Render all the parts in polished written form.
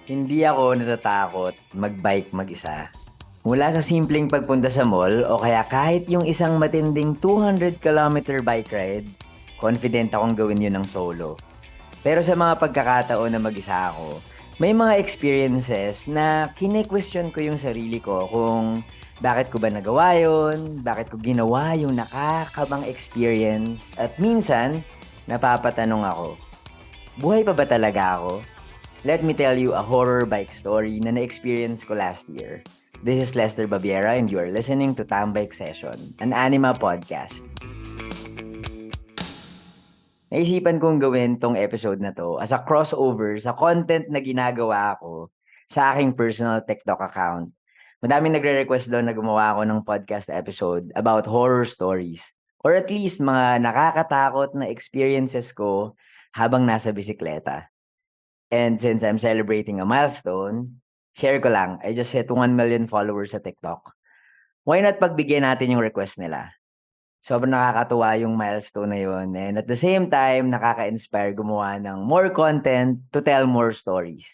Hindi ako natatakot mag-bike mag-isa. Mula sa simpleng pagpunta sa mall o kaya kahit yung isang matinding 200 kilometer bike ride, confident akong gawin yun ng solo. Pero sa mga pagkakataon na mag-isa ako, may mga experiences na kine-question ko yung sarili ko kung bakit ko ba nagawa yun, bakit ko ginawa yung nakakabang experience, at minsan, napapatanong ako, buhay pa ba talaga ako? Let me tell you a horror bike story na na-experience ko last year. This is Lester Babiera and you are listening to Tambike Session, an anima podcast. Naisipan kong gawin tong episode na to as a crossover sa content na ginagawa ko sa aking personal TikTok account. Madaming nagre-request doon na gumawa ako ng podcast episode about horror stories or at least mga nakakatakot na experiences ko habang nasa bisikleta. And since I'm celebrating a milestone, share ko lang, I just hit 1 million followers sa TikTok. Why not pagbigyan natin yung request nila? Sobrang nakakatuwa yung milestone na yun. And at the same time, nakaka-inspire gumawa ng more content to tell more stories.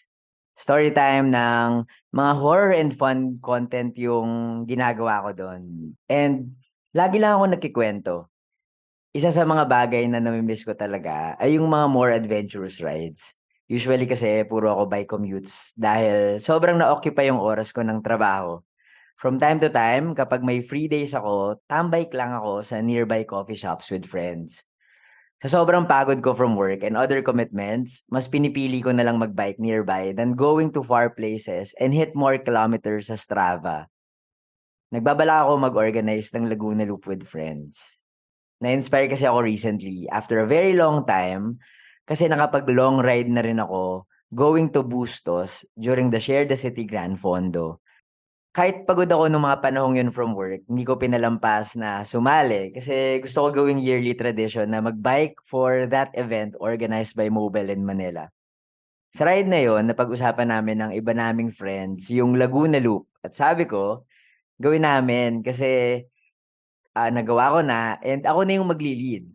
Story time ng mga horror and fun content yung ginagawa ko doon. And lagi lang ako nagkikwento. Isa sa mga bagay na nami-miss ko talaga ay yung mga more adventurous rides. Usually kasi puro ako bike commutes dahil sobrang na-occupy yung oras ko ng trabaho. From time to time, kapag may free days ako, tambike lang ako sa nearby coffee shops with friends. Sa sobrang pagod ko from work and other commitments, mas pinipili ko na lang mag-bike nearby than going to far places and hit more kilometers sa Strava. Nagbabala ako mag-organize ng Laguna Loop with friends. Na-inspire kasi ako recently after a very long time kasi nakapag-long ride na rin ako going to Bustos during the Share the City Grand Fondo. Kahit pagod ako nung mga panahong yun from work, hindi ko pinalampas na sumali kasi gusto ko gawing yearly tradition na mag-bike for that event organized by Mobile in Manila. Sa ride na yon, napag-usapan namin ng iba naming friends yung Laguna Loop. At sabi ko, gawin namin kasi nagawa ko na and ako na yung magli-lead.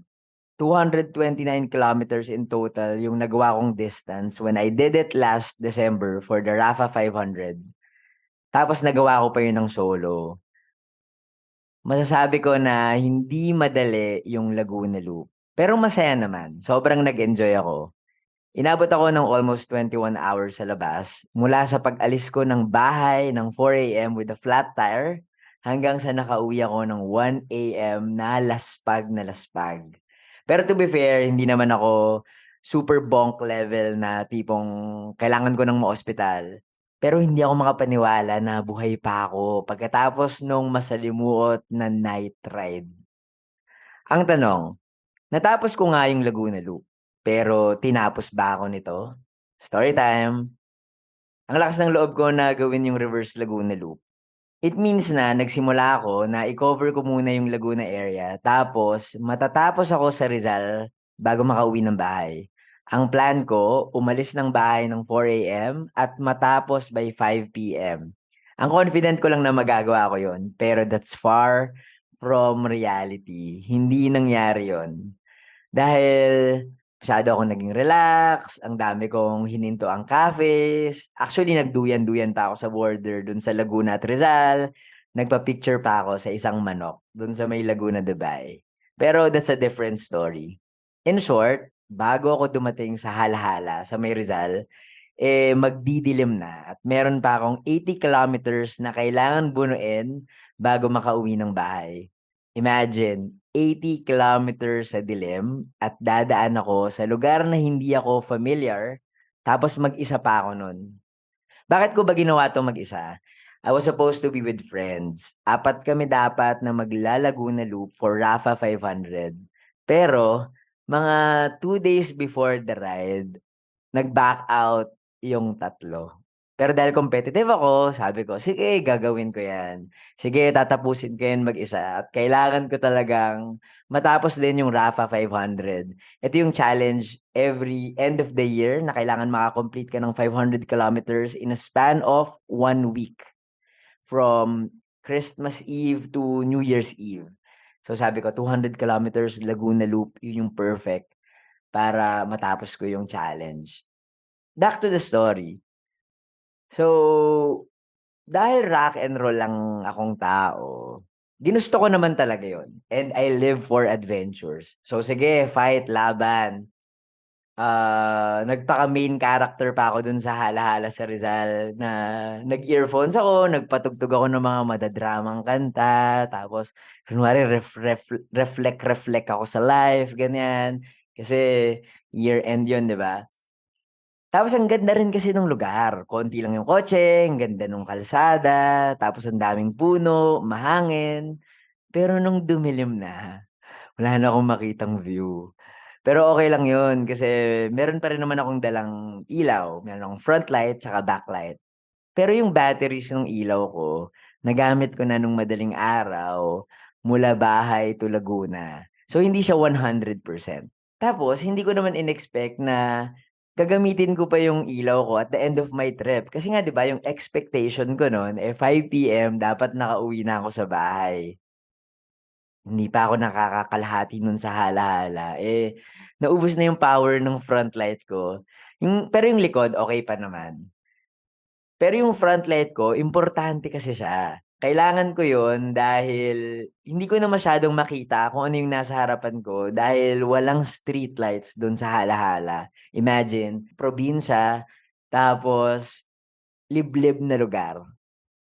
229 kilometers in total yung nagawa kong distance when I did it last December for the Rafa 500. Tapos nagawa ko pa yun ng solo. Masasabi ko na hindi madali yung Laguna Loop. Pero masaya naman. Sobrang nag-enjoy ako. Inabot ako ng almost 21 hours sa labas mula sa pag-alis ko ng bahay ng 4 a.m. with a flat tire hanggang sa nakauwi ako ng 1 a.m. na laspag. Pero to be fair, hindi naman ako super bonk level na tipong kailangan ko ng ma-ospital. Pero hindi ako makapaniwala na buhay pa ako pagkatapos nung masalimuot na night ride. Ang tanong, natapos ko nga yung Laguna Loop, pero tinapos ba ako nito? Story time! Ang lakas ng loob ko na gawin yung reverse Laguna Loop. It means na nagsimula ako na i-cover ko muna yung Laguna area, tapos matatapos ako sa Rizal bago makauwi ng bahay. Ang plan ko, umalis ng bahay ng 4 a.m. at matapos by 5 p.m. Ang confident ko lang na magagawa ko yon, pero that's far from reality. Hindi nangyari yon. Dahil masyado akong naging relax, ang dami kong hininto ang cafes. Actually, nagduyan-duyan pa ako sa border dun sa Laguna at Rizal. Nagpa-picture pa ako sa isang manok dun sa may Laguna, Dubai. Pero that's a different story. In short, bago ako dumating sa Halhala sa may Rizal, magdidilim na at meron pa akong 80 kilometers na kailangan bunuin bago makauwi ng bahay. Imagine, 80 kilometers sa dilim at dadaan ako sa lugar na hindi ako familiar, tapos mag-isa pa ako nun. Bakit ko ba ginawa 'to mag-isa? I was supposed to be with friends. Apat kami dapat na magla-Laguna Loop for Rafa 500. Pero mga 2 days before the ride, nag-back out yung tatlo. Pero dahil competitive ako, sabi ko, "Sige, gagawin ko 'yan. Sige, tatapusin ko 'yan mag-isa." At kailangan ko talagang matapos din yung Rafa 500. Ito yung challenge every end of the year na kailangan maka-complete ka ng 500 kilometers in a span of 1 week, from Christmas Eve to New Year's Eve. So sabi ko, 200 kilometers Laguna Loop, yun yung perfect para matapos ko yung challenge. Back to the story. So, dahil rock and roll lang akong tao, ginusto ko naman talaga yon. And I live for adventures. So, sige, fight, laban. Nagpaka-main character pa ako dun sa Hala-Hala sa Rizal na nag-earphones ako, nagpatugtog ako ng mga madadramang kanta, tapos kunwari reflect ako sa life, ganyan. Kasi year-end yun, di ba? Tapos ang ganda rin kasi nung lugar. Konti lang yung kotse, ang ganda nung kalsada, tapos ang daming puno, mahangin. Pero nung dumilim na, wala na akong makitang view. Pero okay lang yun kasi meron pa rin naman akong dalang ilaw. Meron akong front light tsaka backlight. Pero yung batteries ng ilaw ko, nagamit ko na nung madaling araw mula bahay to Laguna. So hindi siya 100%. Tapos hindi ko naman inexpect na gagamitin ko pa yung ilaw ko at the end of my trip. Kasi nga 'di ba yung expectation ko noon 5 PM dapat nakauwi na ako sa bahay. Hindi pa ako nakakakalahati nun sa Hala-Hala, naubos na yung power ng front light ko. Pero yung likod okey pa naman. Pero yung front light ko importante kasi siya. Kailangan ko yun dahil hindi ko na masyadong makita kung ano yung nasa harapan ko dahil walang street lights dun sa Hala-Hala. Imagine, probinsya, tapos liblib na lugar.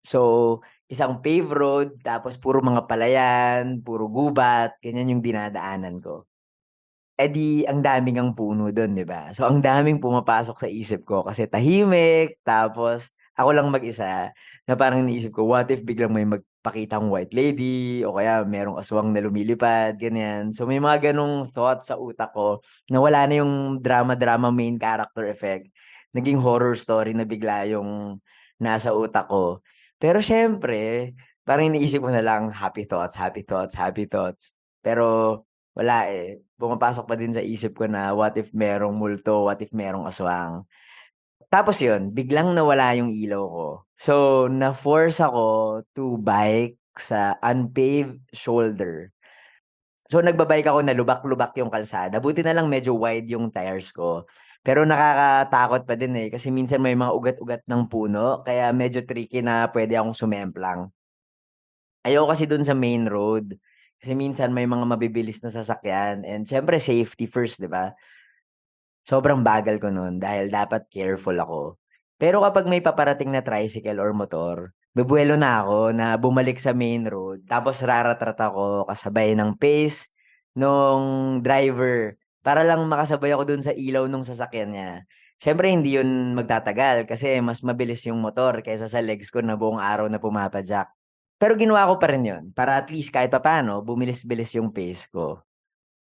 So, isang pave road, tapos puro mga palayan, puro gubat, ganyan yung dinadaanan ko. Di ang daming ngang puno dun, 'di ba? So, ang daming pumapasok sa isip ko kasi tahimik, tapos ako lang mag-isa na parang iniisip ko, what if biglang may magpakitang white lady o kaya merong aswang na lumilipad, ganyan. So, may mga gano'ng thoughts sa utak ko na wala na yung drama-drama main character effect. Naging horror story na bigla yung nasa utak ko. Pero siyempre, parang iniisip ko na lang, happy thoughts, happy thoughts, happy thoughts. Pero wala, pumapasok pa din sa isip ko na what if merong multo, what if merong aswang. Tapos yun, biglang nawala yung ilaw ko. So, na-force ako to bike sa unpaved shoulder. So, nagba-bike ako na lubak-lubak yung kalsada. Buti na lang medyo wide yung tires ko. Pero nakakatakot pa din kasi minsan may mga ugat-ugat ng puno, kaya medyo tricky na pwede akong sumemplang. Ayoko kasi dun sa main road. Kasi minsan may mga mabibilis na sasakyan and siyempre safety first, 'di ba? Sobrang bagal ko nun dahil dapat careful ako. Pero kapag may paparating na tricycle or motor, bubuelo na ako na bumalik sa main road tapos raratrat ako kasabay ng pace nung driver para lang makasabay ako dun sa ilaw nung sasakyan niya. Siyempre hindi yun magtatagal kasi mas mabilis yung motor kaysa sa legs ko na buong araw na pumapadyak. Pero ginawa ko pa rin yun para at least kahit papaano bumilis-bilis yung pace ko.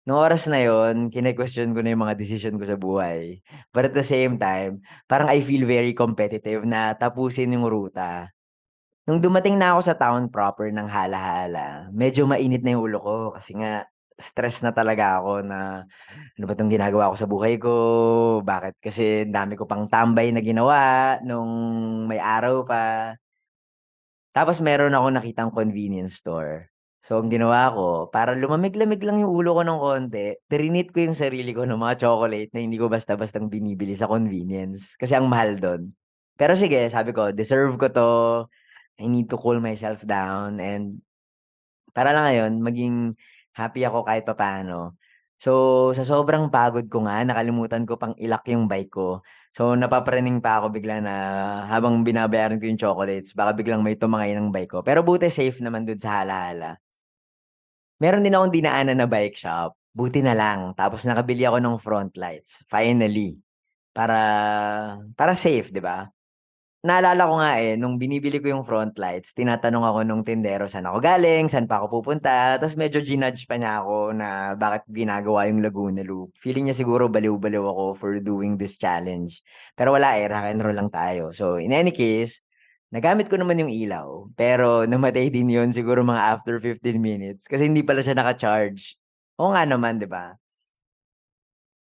Nung oras na yun, kine-question ko na yung mga desisyon ko sa buhay. But at the same time, parang I feel very competitive na tapusin yung ruta. Nung dumating na ako sa town proper ng Hala-Hala, medyo mainit na yung ulo ko kasi nga stress na talaga ako na ano ba 'tong ginagawa ko sa buhay ko, bakit kasi ang dami ko pang tambay na ginawa nung may araw pa. Tapos meron akong nakitang convenience store. So, ang ginawa ko, para lumamig-lamig lang yung ulo ko ng konti, trinit ko yung sarili ko ng mga chocolate na hindi ko basta-bastang binibili sa convenience, kasi ang mahal dun. Pero sige, sabi ko, deserve ko 'to, I need to cool myself down and para lang ngayon maging happy ako kahit papaano. So, sa sobrang pagod ko nga nakalimutan ko pang i-lock yung bike ko. So, napapraning pa ako bigla na habang binabayaran ko yung chocolates baka biglang may tumangay ng bike ko. Pero buti safe naman dun sa Hala-Hala. Meron din akong dinaanan na bike shop, buti na lang. Tapos nakabili ako ng front lights, finally. Para para safe, 'di ba? Naalala ko nga, nung binibili ko yung front lights, tinatanong ako nung tindero saan ako galing, saan pa ako pupunta, tapos medyo ginudge pa niya ako na bakit ginagawa yung Laguna Loop. Feeling niya siguro baliw-baliw ako for doing this challenge. Pero wala rock and roll lang tayo. So, in any case, nagamit ko naman yung ilaw, pero namatay din yun siguro mga after 15 minutes kasi hindi pala siya naka-charge. Oo nga naman, 'di ba?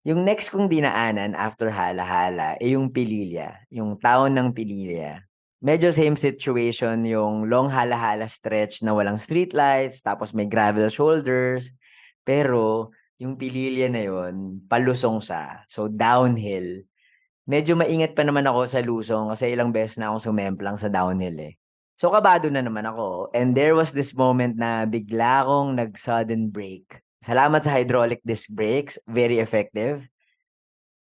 Yung next kong dinaanan after Hala-Hala, yung Pililla, yung town ng Pililla. Medyo same situation yung long Hala-Hala stretch na walang streetlights, tapos may gravel shoulders. Pero yung Pililla na yun, palusong siya. So downhill. medyo maingat pa naman ako sa lusong kasi ilang beses na akong sumemplang sa downhill eh. So kabado na naman ako. And there was this moment na bigla akong nag-sudden brake. Salamat sa hydraulic disc brakes, very effective.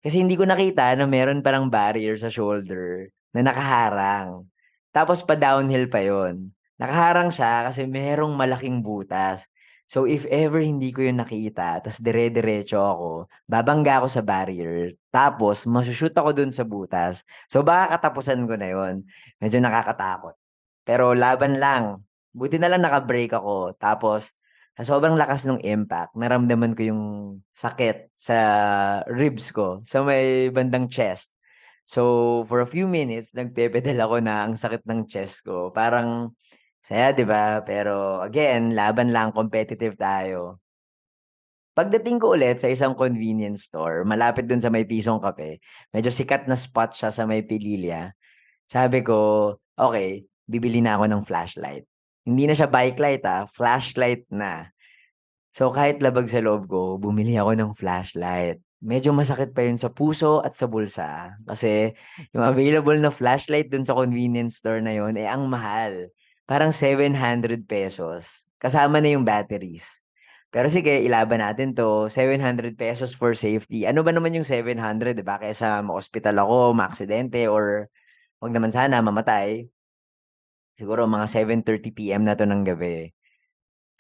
Kasi hindi ko nakita na meron palang barrier sa shoulder na nakaharang. Tapos pa-downhill pa yon. Nakaharang siya kasi merong malaking butas. So if ever hindi ko yun nakita, tas dire-diretso ako, babangga ako sa barrier, tapos masushoot ako dun sa butas. So baka katapusan ko na yon. Medyo nakakatakot. Pero laban lang. Buti na lang naka-brake ako. Tapos sa sobrang lakas ng impact, naramdaman ko yung sakit sa ribs ko, sa may bandang chest. So, for a few minutes, nagpepedal ako na ang sakit ng chest ko. Parang saya, 'di ba? Pero again, laban lang, competitive tayo. Pagdating ko ulit sa isang convenience store, malapit dun sa may Pisong Kape, medyo sikat na spot siya sa may Pililya. Sabi ko, okay, bibili na ako ng flashlight. Hindi na siya bike light flashlight na. So kahit labag sa loob ko, bumili ako ng flashlight. Medyo masakit pa yun sa puso at sa bulsa. Kasi yung available na flashlight dun sa convenience store na yun, ang mahal. Parang 700 pesos. Kasama na yung batteries. Pero sige, ilaban natin to. 700 pesos for safety. Ano ba naman yung 700, diba? Kaysa ma-hospital ako, maaksidente, or wag naman sana mamatay. Siguro mga 7:30 PM na to ng gabi.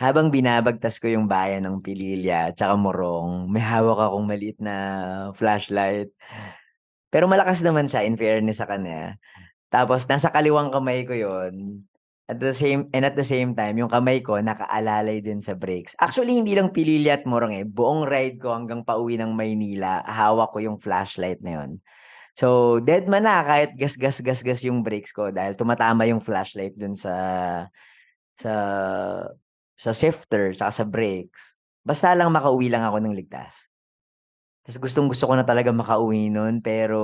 Habang binabagtas ko yung bayan ng Pililya tsaka Morong, may hawak akong maliit na flashlight. Pero malakas naman siya in fairness sa kanya. Tapos nasa kaliwang kamay ko yon. At the same time, yung kamay ko nakaalalay din sa brakes. Actually, hindi lang Pililya at Morong buong ride ko hanggang pauwi ng Maynila, hawak ko yung flashlight na yon. So, dead man na kahit gas yung brakes ko dahil tumatama yung flashlight dun sa shifter tsaka sa brakes. Basta lang makauwi lang ako ng ligtas. Tas gustong-gusto ko na talaga makauwi nun pero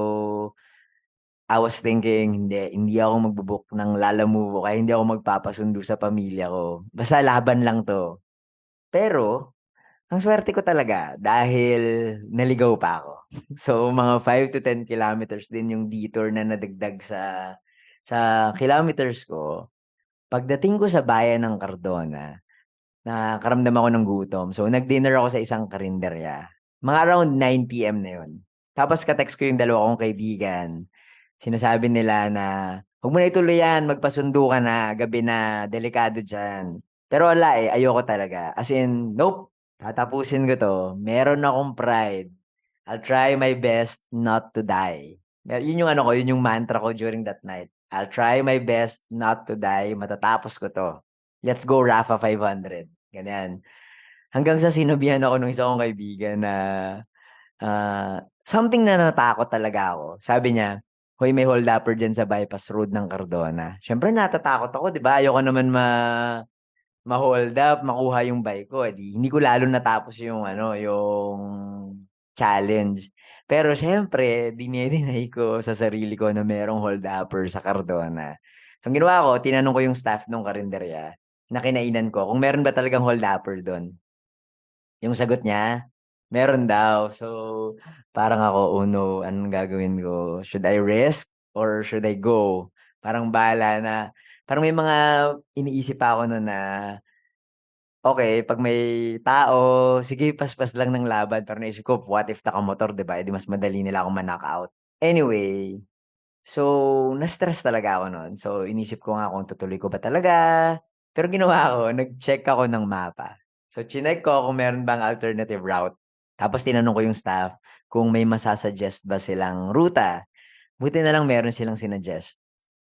I was thinking hindi ako magbo ng Lalamove o kaya hindi ako magpapasundo sa pamilya ko. Basta laban lang 'to. Pero ang swerte ko talaga dahil naligaw pa ako. So, mga 5 to 10 kilometers din yung detour na nadagdag sa kilometers ko. Pagdating ko sa bayan ng Cardona, nakaramdam ako ng gutom. So, nag-dinner ako sa isang karinderya. Mga around 9 PM na yun. Tapos ka-text ko yung dalawa kong kaibigan. Sinasabi nila na, "Huwag mo na ituloy yan, magpasundo ka na, gabi na, delikado diyan." Pero wala ayoko talaga. As in, nope, tatapusin ko 'to. Meron akong pride. I'll try my best not to die. Yun yung ano ko, yun yung mantra ko during that night. I'll try my best not to die, matatapos ko 'to. Let's go Rafa 500, ganyan. Hanggang sa sinabihan ako nung isa kong kaibigan na something na natakot talaga ako. Sabi niya, "Hoy, may hold-upper diyan sa bypass road ng Cardona." Siyempre natatakot ako, 'di ba? Ayoko naman ma-hold up, makuha yung bike ko, hindi ko lalo natapos yung ano, yung challenge. Pero siyempre, dine-deny ko sa sarili ko na merong hold-upper sa Cardona. So, ang ginawa ko, tinanong ko yung staff nung karinderya na kinainan ko kung meron ba talagang hold-upper dun. Yung sagot niya, meron daw. So, parang ako, "Oh no, anong gagawin ko? Should I risk or should I go?" Parang bahala na. Parang may mga iniisip pa ako nun na, okay, 'pag may tao, sige paspas lang ng laban. Pero naisip ko, what if nakamotor, 'di ba? Eh, di mas madali nila akong ma-knockout. Anyway, so na-stress talaga ako nun. So, inisip ko nga kung tutuloy ko ba talaga. Pero ginawa ko, nag-check ako ng mapa. So, chineck ko kung meron bang alternative route. Tapos tinanong ko yung staff kung may masa-suggest ba silang ruta. Buti na lang meron silang sinuggest.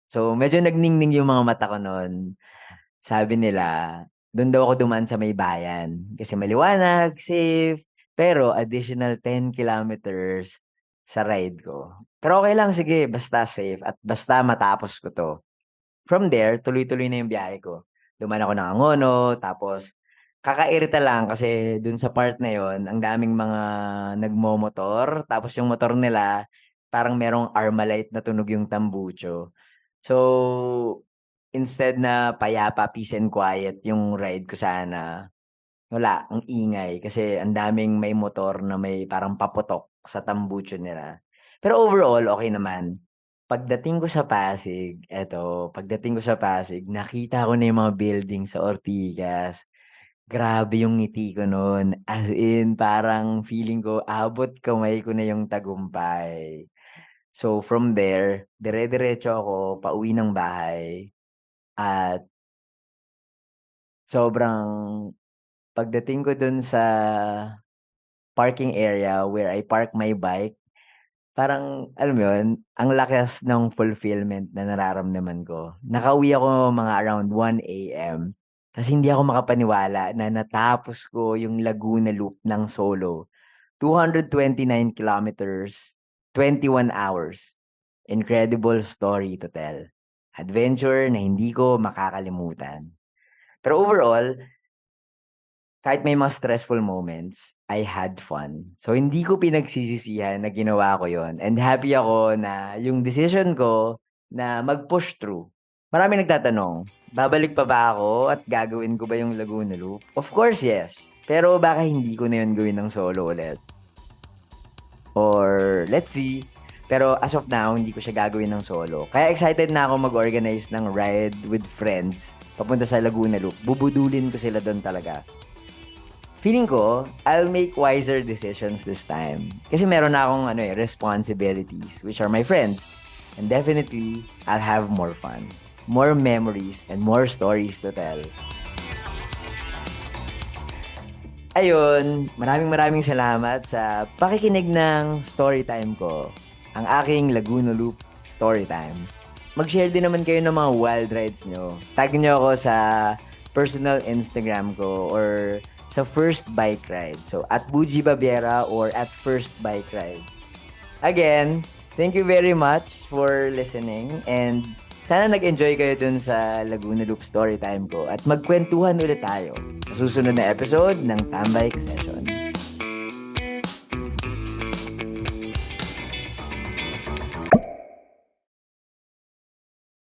So, medyo nagningning yung mga mata ko nun. Sabi nila, dun daw ako dumaan sa may bayan kasi maliwanag, safe, pero additional 10 kilometers sa ride ko. Pero okey lang, sige basta safe at basta matapos ko 'to. From there, tuloy-tuloy na yung biyahe ko. Dumaan ako ng Angono, tapos kakairita lang kasi dun sa part na yun ang daming mga nagmomotor, tapos yung motor nila parang merong Armalite na tunog yung tambucho. So, instead na payapa, peace and quiet yung ride ko sana, wala, ang ingay kasi ang daming may motor na may parang paputok sa tambucho nila. Pero overall, okay naman. Pagdating ko sa Pasig, nakita ko na yung mga building sa Ortigas. Grabe yung ngiti ko nun. As in, parang feeling ko, abot kamay ko na yung tagumpay. So, from there, dire-diretso ako pauwi ng bahay. At sobrang pagdating ko dun sa parking area where I park my bike, parang, alam mo yun, ang lakas ng fulfillment na nararamdaman ko. Nakauwi ako mga around 1 AM. Kasi hindi ako makapaniwala na natapos ko yung Laguna Loop ng solo. 229 kilometers, 21 hours. Incredible story to tell. Adventure na hindi ko makakalimutan. Pero overall, kahit may mga stressful moments, I had fun. So, hindi ko pinagsisisihan na ginawa ko yon. And happy ako na yung decision ko na mag-push through. Marami nagtatanong, babalik pa ba ako at gagawin ko ba yung Laguna Loop? Of course, yes. Pero baka hindi ko na yun gawin ng solo ulit. Or, let's see. Pero as of now, hindi ko siya gagawin ng solo. Kaya excited na ako mag-organize ng ride with friends papunta sa Laguna Loop. Bubudulin ko sila doon talaga. Feeling ko, I'll make wiser decisions this time. Kasi meron na akong responsibilities, which are my friends. And definitely, I'll have more fun, more memories, and more stories to tell. Ayun, maraming salamat sa pakikinig ng storytime ko. Ang aking Laguna Loop storytime. Mag-share din naman kayo ng mga wild rides nyo. Tag nyo ako sa personal Instagram ko or sa First Bike Ride. So, at Buji Babiera or at First Bike Ride. Again, thank you very much for listening and sana nag-enjoy kayo dun sa Laguna Loop Storytime ko at magkwentuhan ulit tayo sa susunod na episode ng Tambay Session.